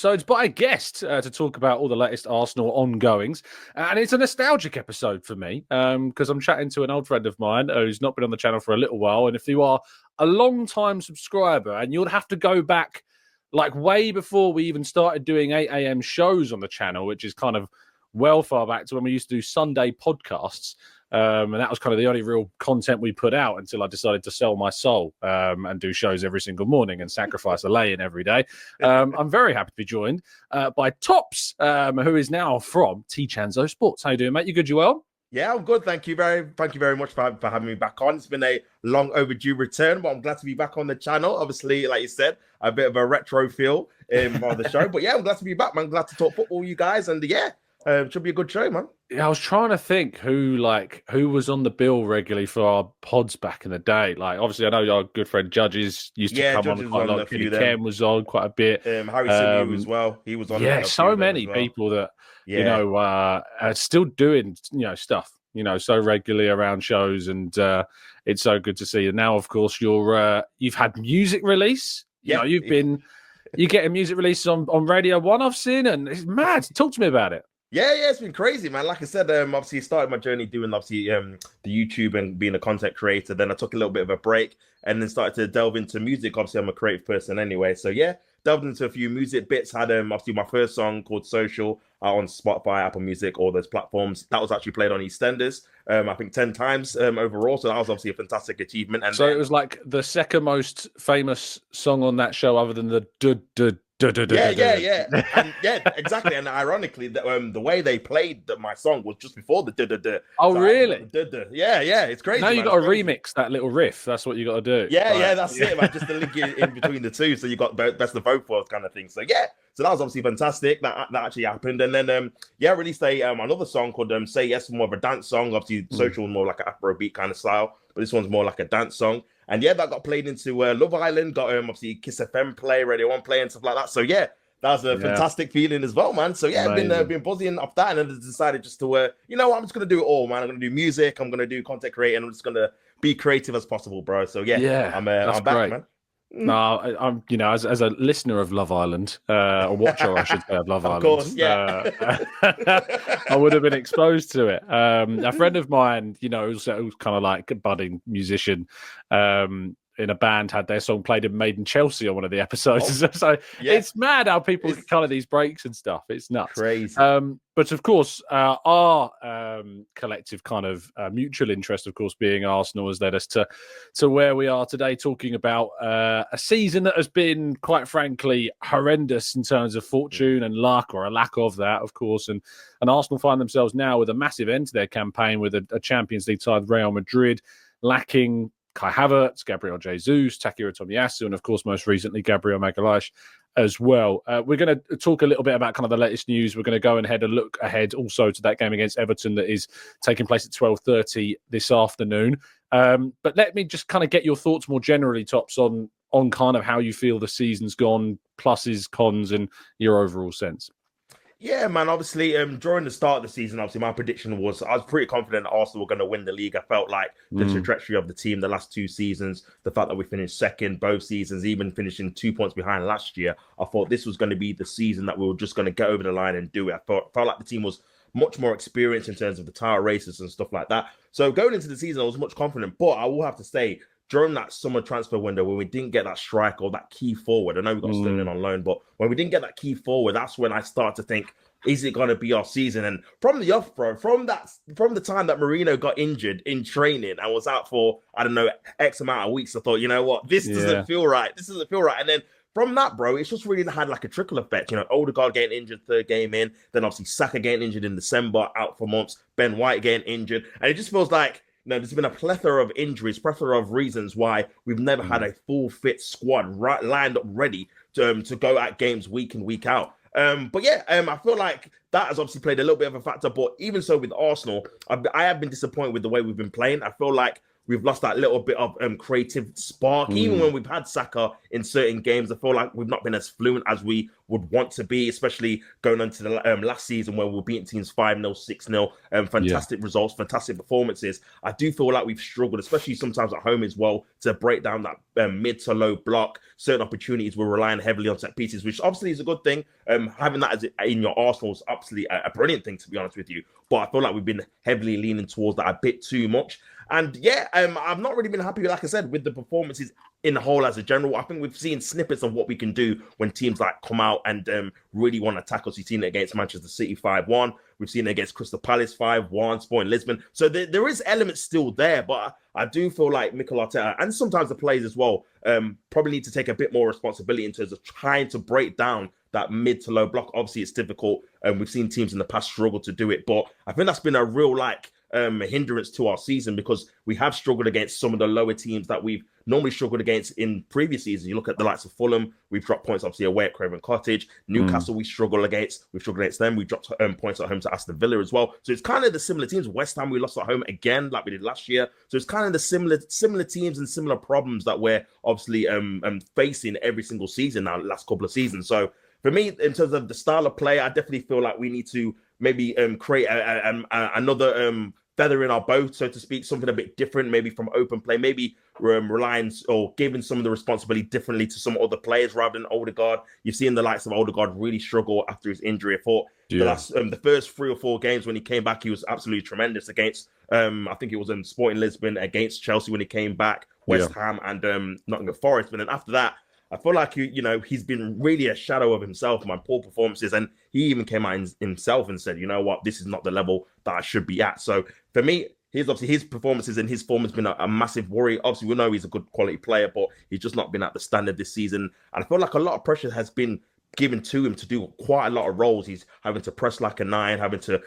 Episodes by a guest to talk about all the latest Arsenal ongoings. And it's a nostalgic episode for me because I'm chatting to an old friend of mine who's not been on the channel for a little while. And if you are a long-time subscriber, and you'll have to go back like way before we even started doing 8 a.m. shows on the channel, which is kind of well far back to when we used to do Sunday podcasts. And that was kind of the only real content we put out until I decided to sell my soul and do shows every single morning and sacrifice a lay-in every day. I'm very happy to be joined by Tops, who is now from T-Chanzo Sports. How you doing, mate? You good, you well? Yeah, I'm good. Thank you very much for having me back on. It's been a long overdue return, but I'm glad to be back on the channel. Obviously, like you said, a bit of a retro feel on the show. But yeah, I'm glad to be back, man. Glad to talk football, you guys. And yeah, should be a good show, man. Yeah, I was trying to think who was on the bill regularly for our pods back in the day. Like, obviously, I know our good friend Judges used to come on quite a lot. Kenny Kem was on quite a bit. Harry Simeon as well. He was on. Yeah, so many people that are still doing stuff so regularly around shows, and it's so good to see. And now, of course, you've had music release. Yeah, you're getting music releases on Radio 1. I've seen, and it's mad. Talk to me about it. Yeah, it's been crazy, man. Like I said, obviously started my journey doing the YouTube and being a content creator. Then I took a little bit of a break and then started to delve into music. Obviously, I'm a creative person anyway. So yeah, delved into a few music bits. Had obviously my first song called Social on Spotify, Apple Music, all those platforms. That was actually played on EastEnders, I think 10 times overall. So that was obviously a fantastic achievement. And so it was like the second most famous song on that show, other than the Yeah, and exactly. And ironically, the way they played my song was just before the. Oh, really? Yeah, it's crazy. Now you got to remix that little riff. That's what you got to do. Yeah, that's it, man. Just to link it in between the two, so you got best of both worlds kind of thing. So yeah, so that was obviously fantastic. That actually happened, and then released another song called "Say Yes," more of a dance song. Obviously, Social more like an Afrobeat kind of style, but this one's more like a dance song. And yeah, that got played into Love Island, got obviously Kiss FM play, Radio 1 play and stuff like that. So yeah, that was a fantastic feeling as well, man. So yeah, I've been buzzing off that, and then decided just to, you know what, I'm just going to do it all, man. I'm going to do music, I'm going to do content creating, I'm just going to be creative as possible, bro. So yeah, I'm back, great. Man. No, I'm as a listener of Love Island, a watcher, I should say, of Love Island. Of course, yeah. I would have been exposed to it. A friend of mine, who's kind of like a budding musician, in a band, had their song played in Made in Chelsea on one of the episodes. So it's mad how people kind of these breaks and stuff. It's nuts. Crazy. But of course, our collective kind of mutual interest, of course, being Arsenal, has led us to where we are today, talking about a season that has been, quite frankly, horrendous in terms of fortune and luck, or a lack of that, of course. And Arsenal find themselves now with a massive end to their campaign, with a Champions League tie with Real Madrid, lacking Kai Havertz, Gabriel Jesus, Takehiro Tomiyasu, and of course, most recently, Gabriel Magalhaes as well. We're going to talk a little bit about kind of the latest news. We're going to go ahead and look ahead also to that game against Everton that is taking place at 12:30 this afternoon. But let me just kind of get your thoughts more generally, Tops, on kind of how you feel the season's gone, pluses, cons, and your overall sense. Yeah, man. Obviously, during the start of the season, obviously, my prediction was I was pretty confident Arsenal were going to win the league. I felt like the trajectory of the team the last two seasons, the fact that we finished second both seasons, even finishing 2 points behind last year, I thought this was going to be the season that we were just going to get over the line and do it. I felt like the team was much more experienced in terms of the title races and stuff like that. So going into the season, I was much confident. But I will have to say, during that summer transfer window, when we didn't get that striker or that key forward, I know we got Sterling on loan, but when we didn't get that key forward, that's when I started to think, is it going to be our season? And from the off, bro, from the time that Marino got injured in training and was out for, I don't know, X amount of weeks, I thought, you know what, this doesn't feel right. This doesn't feel right. And then from that, bro, it's just really had like a trickle effect. Odegaard getting injured third game in, then obviously Saka getting injured in December, out for months, Ben White getting injured. And it just feels like, there's been a plethora of injuries, plethora of reasons why we've never had a full fit squad lined up ready to go at games week in, week out. But yeah, I feel like that has obviously played a little bit of a factor. But even so, with Arsenal, I have been disappointed with the way we've been playing. I feel like we've lost that little bit of creative spark. Even when we've had Saka in certain games, I feel like we've not been as fluent as we would want to be, especially going into the last season where we're beating teams 5-0, 6-0. Fantastic results, fantastic performances. I do feel like we've struggled, especially sometimes at home as well, to break down that mid to low block. Certain opportunities we're relying heavily on set pieces, which obviously is a good thing. Having that as in your arsenal is absolutely a brilliant thing, to be honest with you. But I feel like we've been heavily leaning towards that a bit too much. And yeah, I've not really been happy, like I said, with the performances in the whole as a general. I think we've seen snippets of what we can do when teams like come out and really want to tackle us. We've seen it against Manchester City 5-1. We've seen it against Crystal Palace 5-1, Sporting Lisbon. So there is elements still there, but I do feel like Mikel Arteta and sometimes the players as well probably need to take a bit more responsibility in terms of trying to break down that mid to low block. Obviously, it's difficult, and we've seen teams in the past struggle to do it. But I think that's been a real hindrance to our season, because we have struggled against some of the lower teams that we've normally struggled against in previous seasons. You look at the likes of Fulham, we've dropped points obviously away at Craven Cottage. Newcastle, we struggled against them. We dropped points at home to Aston Villa as well. So it's kind of the similar teams. West Ham, we lost at home again like we did last year. So it's kind of the similar teams and similar problems that we're obviously facing every single season now, the last couple of seasons. So for me, in terms of the style of play, I definitely feel like we need to maybe create another feather in our boat, so to speak, something a bit different, maybe from open play, maybe relying or giving some of the responsibility differently to some other players rather than Odegaard. You've seen the likes of Odegaard really struggle after his injury. I thought the first 3 or 4 games when he came back, he was absolutely tremendous against, I think it was in Sporting Lisbon, against Chelsea when he came back, West Ham and Nottingham Forest. But then after that, I feel like, he's been really a shadow of himself, my poor performances. And he even came out himself and said, you know what, this is not the level that I should be at. So for me, his performances and his form has been a massive worry. Obviously, we know he's a good quality player, but he's just not been at the standard this season. And I feel like a lot of pressure has been given to him to do quite a lot of roles. He's having to press like a 9, having to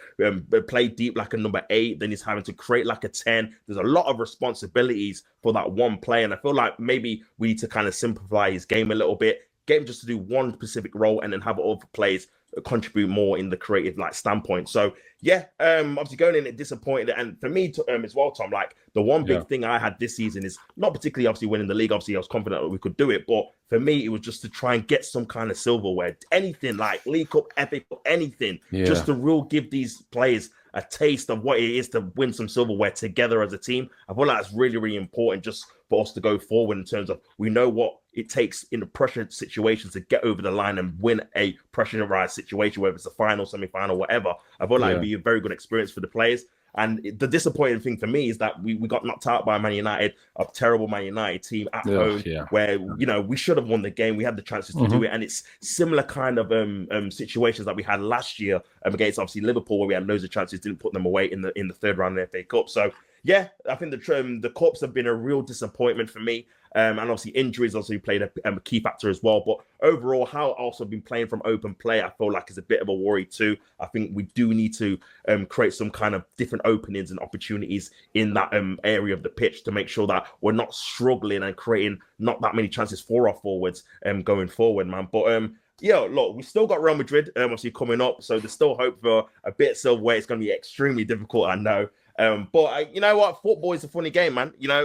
play deep like a number 8, then he's having to create like a 10. There's a lot of responsibilities for that one play, and I feel like maybe we need to kind of simplify his game a little bit, get him just to do one specific role, and then have other players contribute more in the creative standpoint. So yeah, obviously going in it disappointed, and for me as well, Tom, like the one big thing I had this season is not particularly obviously winning the league. Obviously I was confident that we could do it, but for me it was just to try and get some kind of silverware, anything like League Cup, Epic, anything, just to real give these players a taste of what it is to win some silverware together as a team. I feel like that's really, really important just for us to go forward in terms of we know what it takes in the pressure situations to get over the line and win a pressurized situation, whether it's a final, semi-final, whatever. I feel like it'd be a very good experience for the players. And the disappointing thing for me is that we got knocked out by Man United, a terrible Man United team at home, where, we should have won the game. We had the chances to do it. And it's similar kind of situations that we had last year against, obviously, Liverpool, where we had loads of chances, didn't put them away in the third round of the FA Cup. So, yeah, I think the Cups have been a real disappointment for me. And obviously injuries also played a key factor as well. But overall, how also been playing from open play, I feel like is a bit of a worry too. I think we do need to create some kind of different openings and opportunities in that area of the pitch to make sure that we're not struggling and creating not that many chances for our forwards going forward, man. But look, we still got Real Madrid obviously coming up, so there's still hope for a bit of silverware. It's going to be extremely difficult, I know. But you know what? Football is a funny game, man.